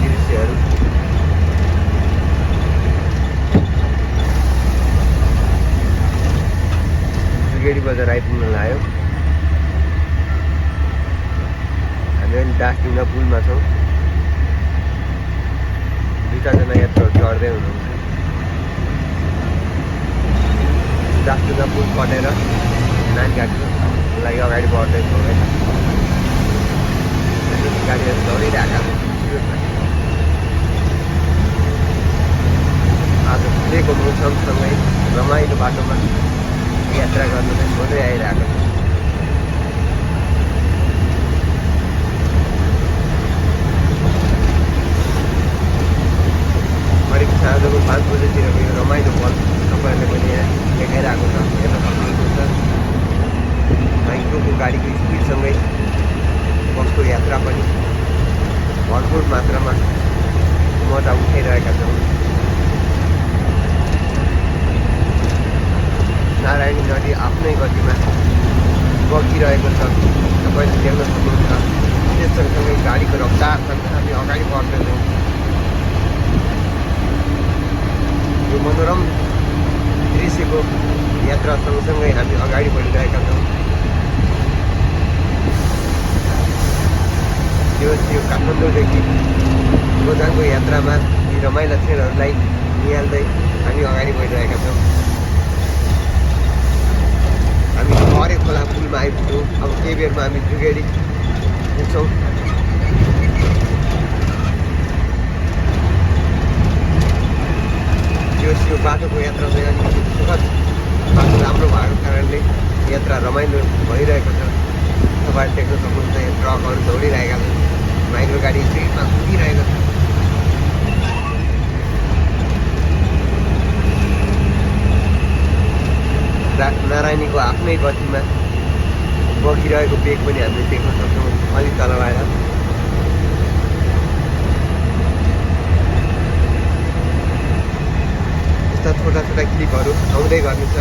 दृश्यहरू जुगेडी बजार आइपुग्न लाग्यो। हामी अहिले डास्टिङमा पुलमा छौँ। 2-4 जना यात्रुहरू चढ्दै हुनुहुन्छ। डास्टिङमा पुल कटेर नानीघाटको लागि अगाडि बढ्दैछौँ है। गाडीहरू दौडिरहेका छन्। आज खुलेको मौसमसँगै रमाइलो बाटोमा यात्रा गर्न चाहिँ मजै आइरहेको छ। करिब साँझको 5 बजेतिरको यो रमाइलो पल तपाईँहरूले पनि यहाँ देखाइरहेको छ, हेर्न सक्नुहुन्छ। माइक्रोको गाडीको स्पिडसँगै बसको यात्रा पनि भरपुर मात्रामा मजा उठाइरहेका छौँ। नारायणी नदी आफ्नै गतिमा बगिरहेको छ, तपाईँले देख्न सक्नुहुन्छ। त्यस सँगसँगै गाडीको रफ्तारसँग हामी अगाडि बढ्दैछौँ। यो मनोरम दृश्यको यात्रा सँगसँगै हामी अगाडि बढिरहेका छौँ। यो काठमाडौँदेखि गोदाङको यात्रामा यी रमाइला क्षणहरूलाई निहाल्दै हामी अगाडि बढिरहेका छौँ। हामी हरे खोला पुलमा आइपुग्यौँ। अब केही बेरमा हामी जुगेडी पुग्छौँ। यो बाटोको यात्रा चाहिँ अलिकति सुखद, बाटो राम्रो भएको कारणले यात्रा रमाइलो भइरहेको छ। तपाईँले देख्न सक्नुहुन्छ यहाँ ट्रकहरू दौडिरहेका छन्, माइक्रो गाडी स्पिडमा कुदिरहेको छ। नारायणीको आफ्नै गतिमा बगिरहेको बेग पनि हामीले देख्न सक्छौँ अलिक तल आएर। यस्ता छोटा छोटा क्लिपहरू आउँदै गर्नेछ।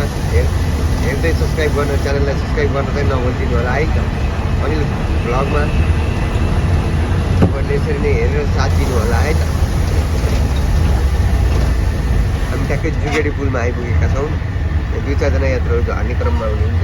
हेर्दै सब्सक्राइब गर्न, च्यानललाई सब्सक्राइब गर्न चाहिँ नभुलिदिनु होला है। अनिल भ्लगमा तपाईँले यसरी नै हेरेर साथ दिनु होला है त। हामी ट्याक्कै जुगेडी पुलमा आइपुगेका छौँ। 2-4 जना यात्रुहरू झर्ने क्रममा हुनुहुन्छ।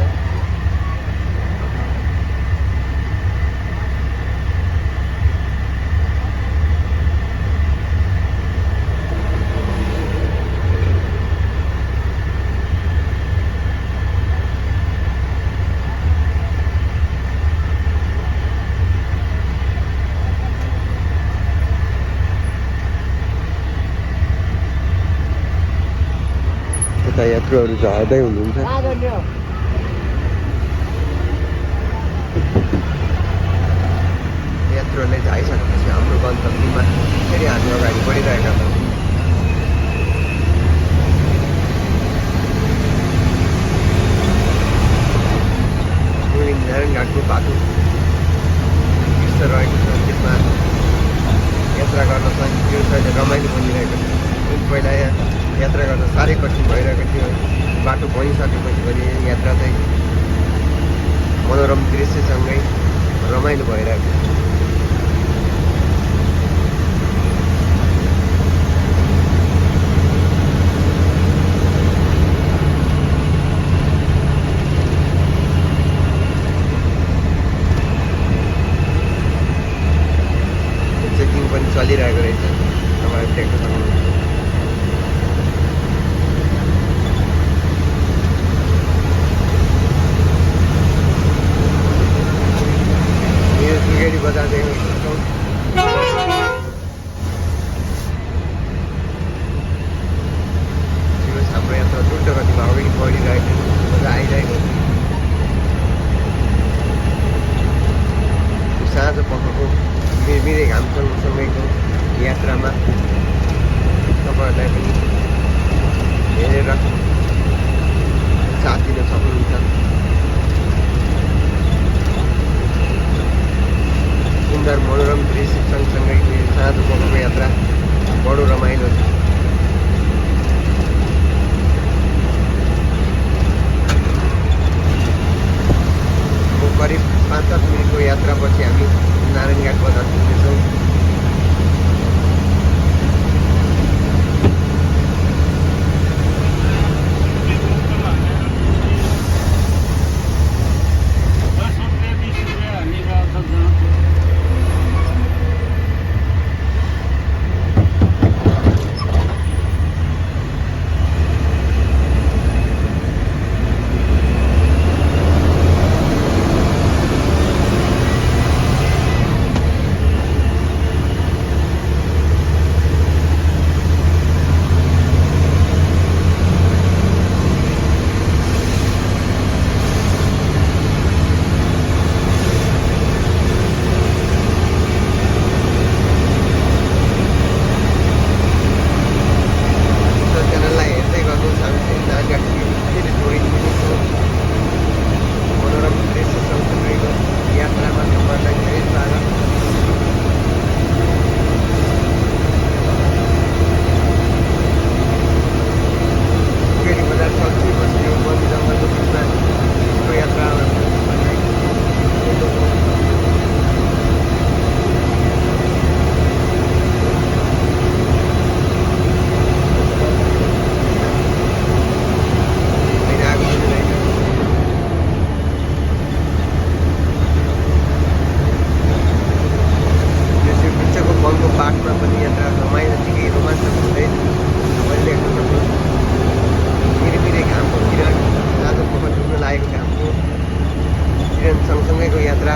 यात्रुहरू झर्दै हुनुहुन्छ। यात्रुहरूले झाइसकेपछि हाम्रो गन्तव्यमा फेरि हामी अगाडि बढिरहेका छौँ। नारायणघाटको बाटो यस्तो रहेको छ, त्यसमा यात्रा गर्न चाहिँ यो चाहिँ रमाइलो बनिरहेको छ। पहिला यहाँ यात्रा गर्न साह्रै कठिन भइरहेको थियो। बाटो बनिसकेपछि पनि यात्रा चाहिँ मनोरम दृश्यसँगै रमाइलो भइरहेको छ। चेकिङ पनि चलिरहेको रहेछ, तपाईँहरू देख्न सक्नुहुन्छ। जुगेडी बजार देख्न सक्छौँ। हाम्रो यात्रा द्रुत गतिमा अगाडि बढिरहेको मजा आइरहेको छ। साँझ पखको मिरमिरे घाम सँगसँगैको यात्रामा तपाईँहरूलाई पनि हेरेर साथ दिन सक्नुहुन्छ। सुन्दर मनोरम दृश्य सँगसँगै साँझ पखको यात्रा बडो रमाइलो छ। करिब 5-7 मिनटको यात्रापछि हामी नारायणघाट बजार पुग्नेछौँ। बजारमा पनि यात्रा रमाइलो निकै रोमाञ्चक हुँदै भइरहेको सक्नुहुन्छ। मिरिमिरे घामको किरण, आज पख डुब्न लागेको घामको किरण सँगसँगैको यात्रा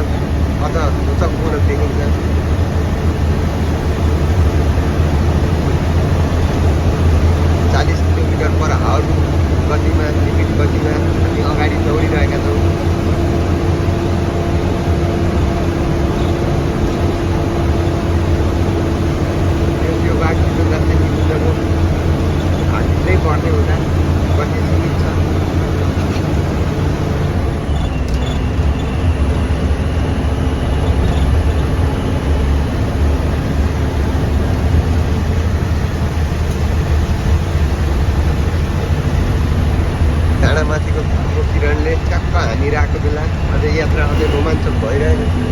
अझ रोचकपूर्ण देखिन्छ। 40 किलोमिटर/आवर गतिमा, लिमिट गतिमा हामी अगाडि दौडिरहेका छौँ। यो बाटो जस्तै निकुञ्जको हात ढिलै पर्ने हुँदा गति सीमित छ। डाँडामाथिको किरणले ट्याक्क हानिरहेको बेला अझै यात्रा अझै रोमाञ्चक भइरहेको थियो।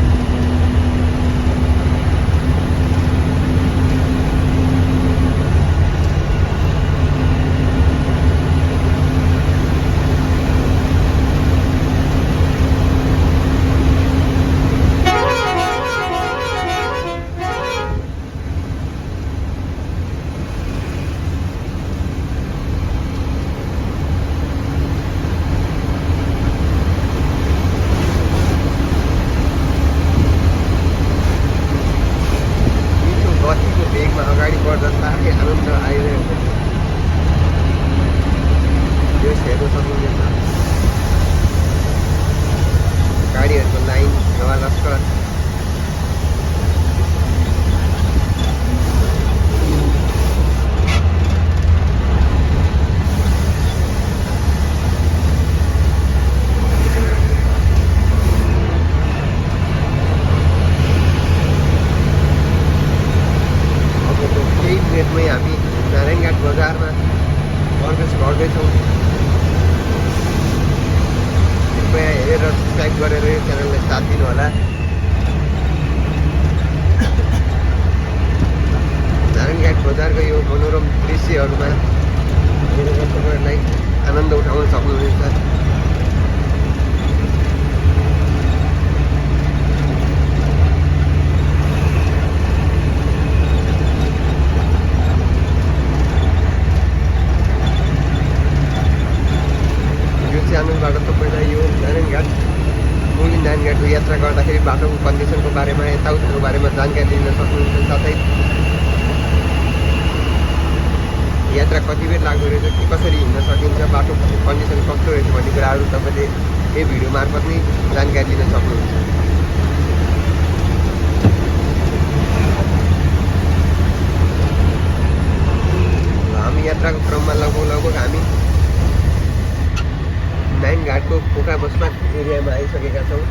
अगाडि बढ्दा साह्रै आनन्द आइरहेको छ। यो हेर्न सक्नुहुनेछ गाडीहरूको लाइन, नवा लस्कर। मिनेटमै हामी नारायणघाट बजारमा प्रवेश गर्दैछौँ। कृपया हेरेर सब्सक्राइब गरेर यो च्यानललाई साथ दिनुहोला। नारायणघाट बजारको यो मनोरम दृश्यहरूमा हेरेर तपाईँहरूलाई आनन्द उठाउन सक्नुहुनेछ। च्यानलबाट तपाईँलाई यो नारायणघाट मुगलिन नारायणघाटको यात्रा गर्दाखेरि बाटोको कन्डिसनको बारेमा, यताउतिको बारेमा जानकारी लिन सक्नुहुन्छ। साथै यात्रा कति बेर लाग्दो रहेछ, के कसरी हिँड्न सकिन्छ, बाटोको कन्डिसन कस्तो रहेछ भन्ने कुराहरू तपाईँले यही भिडियो मार्फत नै जानकारी लिन सक्नुहुन्छ। हामी यात्राको क्रममा लगभग हामी नारायणघाटको पोखरा बसमा एरियामा आइसकेका छौँ।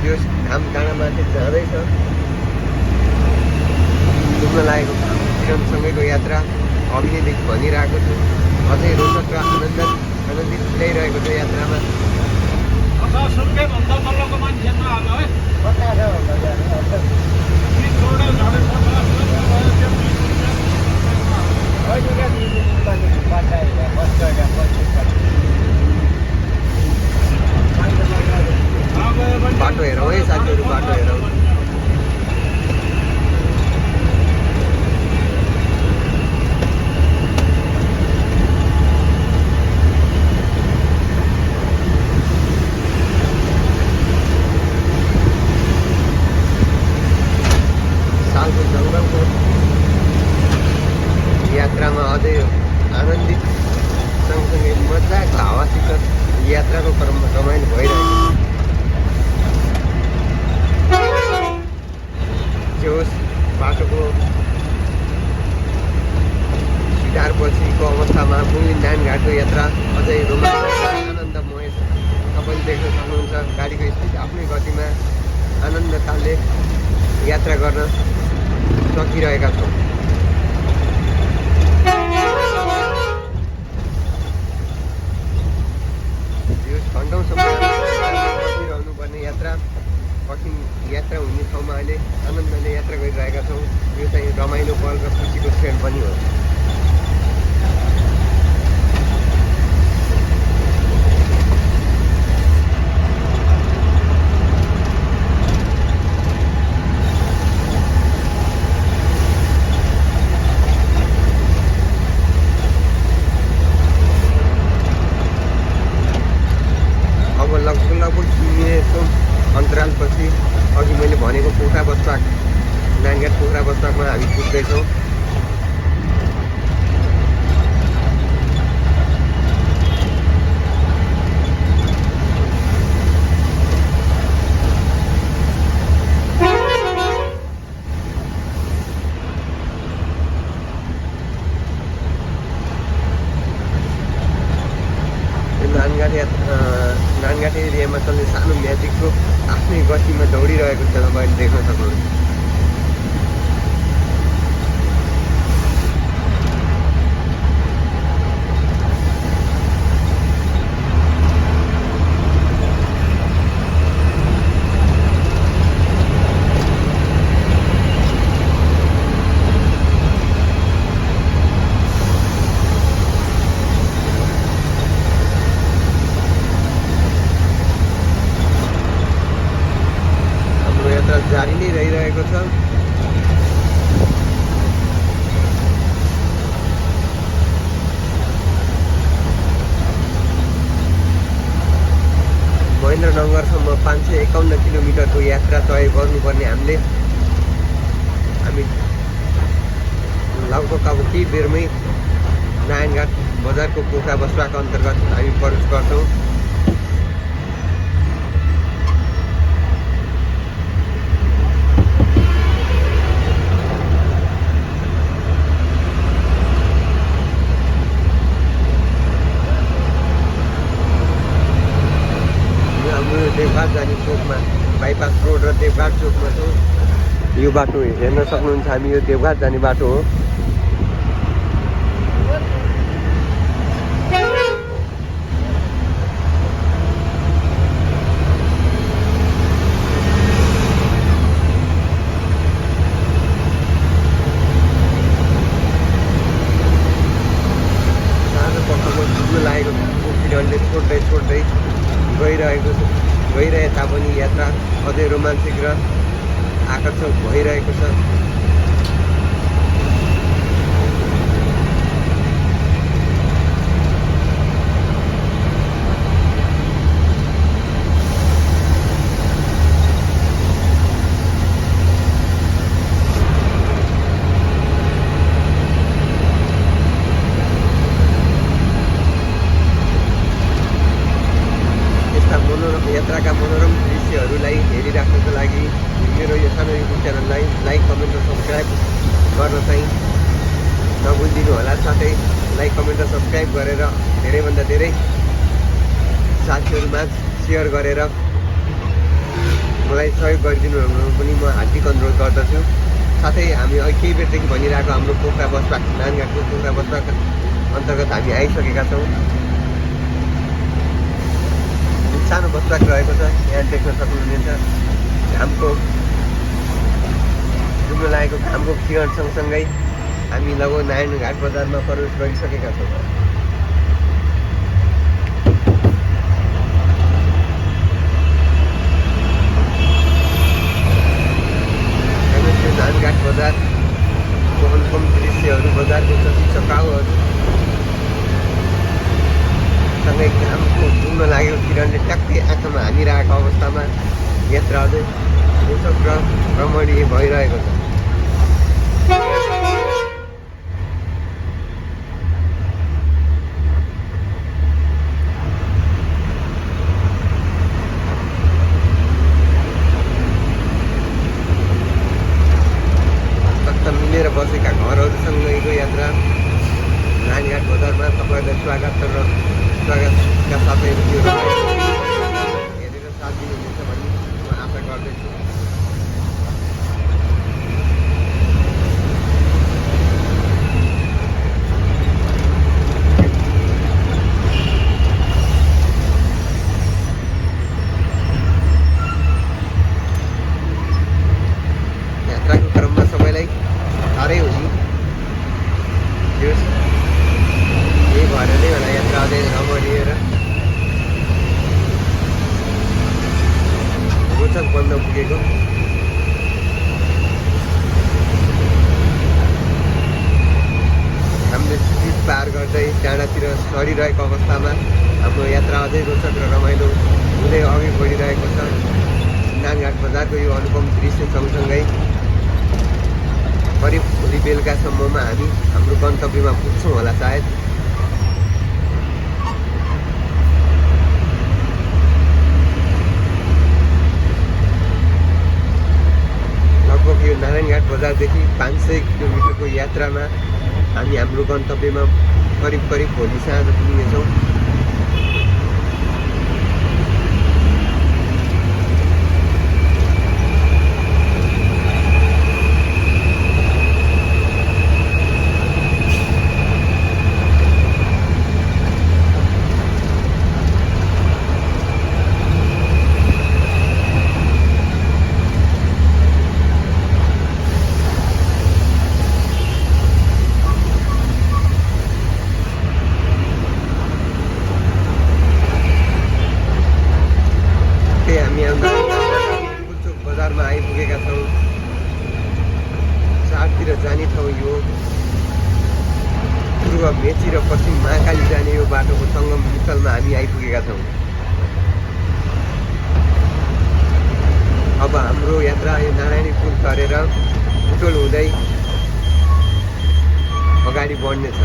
यो घाम डाँडामाथि जाँदैछ। डुब्न लागेको किरणसँगैको यात्रा अभिनयदेखि भनिरहेको छु। अझै रोचक र आनन्दित ल्याइरहेको छ यात्रामा। बाटो हेरौँ है साथीहरू, बाटो हेरौँ। सालको जङ्गलको यात्रामा अझै आनन्दित सँगसँगै मजाको हावासित यात्राको क्रममा रमाइलो भइरहेको छ। जे होस्, बाटोको सुधारपछिको अवस्थामा मुगलिन नारायणघाटको यात्रा अझै रोमाञ्चक आनन्दमय छ। तपाईँले देख्न सक्नुहुन्छ गाडीको स्पिड आफ्नै गतिमा आनन्दताले यात्रा गर्न सकिरहेका छौँ। यो घन्टौँसम्म बसिरहनुपर्ने यात्रा, कठिन यात्रा हुने ठाउँमा अहिले आनन्दले यात्रा गरिरहेका छौँ। यो चाहिँ रमाइलो पल र खुसीको क्षण पनि हो। बसपाक नानघाट पोखरा बसपाकमा हामी पुग्दैछौँ। नानघाट एरियामा चल्ने सानो म्याजिकको आफ्नै गतिमा दौडिरहेको छ तपाईँले देख्न सक्नुहुन्छ। जारी नै रहिरहेको छ। महेन्द्रनगरसम्म 551 किलोमिटरको यात्रा तय गर्नुपर्ने हामी लगभग अब केही बेरमै नारायणघाट बजारको पोखरा बसपाको अन्तर्गत हामी प्रवेश गर्छौँ। देवघाट जाने चोकमा बाइपास रोड र देवघाट चोकमा छौँ। यो बाटो हेर्न सक्नुहुन्छ, हामी यो देवघाट जाने बाटो हो। सानो पक्षमा डुब्न लागेको किरणले छोड्दै गइरहे तापनि यात्रा अझै रोमाञ्चिक र आकर्षक भइरहेको छ। यात्राका मनोरम दृश्यहरूलाई हेरिराख्नको लागि मेरो यो सानो युट्युब च्यानललाई लाइक, कमेन्ट र सब्सक्राइब गर्न चाहिँ नभुलिदिनु होला। साथै लाइक, कमेन्ट र सब्सक्राइब गरेर धेरैभन्दा धेरै साथीहरूमा सेयर गरेर मलाई सहयोग गरिदिनु पनि म हार्दिक अनुरोध गर्दछु। साथै हामी केही बेरदेखि भनिरहेको हाम्रो पोखरा बसपाक नानघाटको पोखरा बसपाक अन्तर्गत हामी आइसकेका छौँ। सानो बसपाक रहेको छ, यहाँ देख्न सक्नुहुनेछ। घामको डुब्न लागेको घामको किरण सँगसँगै हामी लगभग नारायणघाट बजारमा प्रवेश गरिसकेका छौँ। नारायणघाट बजारको अनुपम दृश्यहरू, बजारको चकाउहरू सँगै घामको डुब्न लागेको किरणले ट्याक्कै आँखामा हानिरहेको अवस्थामा यात्रा अझै रोचक र रमणीय भइरहेको छ। टक्क मिलेर बसेका घरहरूसँगैको यात्रा नारायणघाट बजारमा तपाईँहरूलाई स्वागतका साथै यो हेरेर साथ दिनुहुनेछ भन्ने म आशा गर्दैछु। यात्राको क्रममा सबैलाई साह्रै हुने यही भएर नै होला यात्रा अझै रमणीय र रोचक बन्न पुगेको। हामीले ब्रिज पार गर्दै डाँडातिर सरिरहेको अवस्थामा हाम्रो यात्रा अझै रोचक र रमाइलो हुँदै अघि बढिरहेको छ। नारायणघाट बजारको नजिकको यो अनुपम दृश्य सँगसँगै करिब भोलि बेलुकासम्ममा हामी हाम्रो गन्तव्यमा पुग्छौँ होला सायद। लगभग यो नारायणघाट बजारदेखि 500 किलोमिटरको यात्रामा हामी हाम्रो गन्तव्यमा करिब भोलि साँझ पुग्नेछौँ। बजारमा आइपुगेका छौँ। चारतिर जाने ठाउँ यो पूर्व मेची र पश्चिम महाकाली जाने यो बाटोको सङ्गम स्थलमा हामी आइपुगेका छौँ। अब हाम्रो यात्रा यो नारायणी पुल तरेर बुटोल हुँदै अगाडि बढ्नेछ।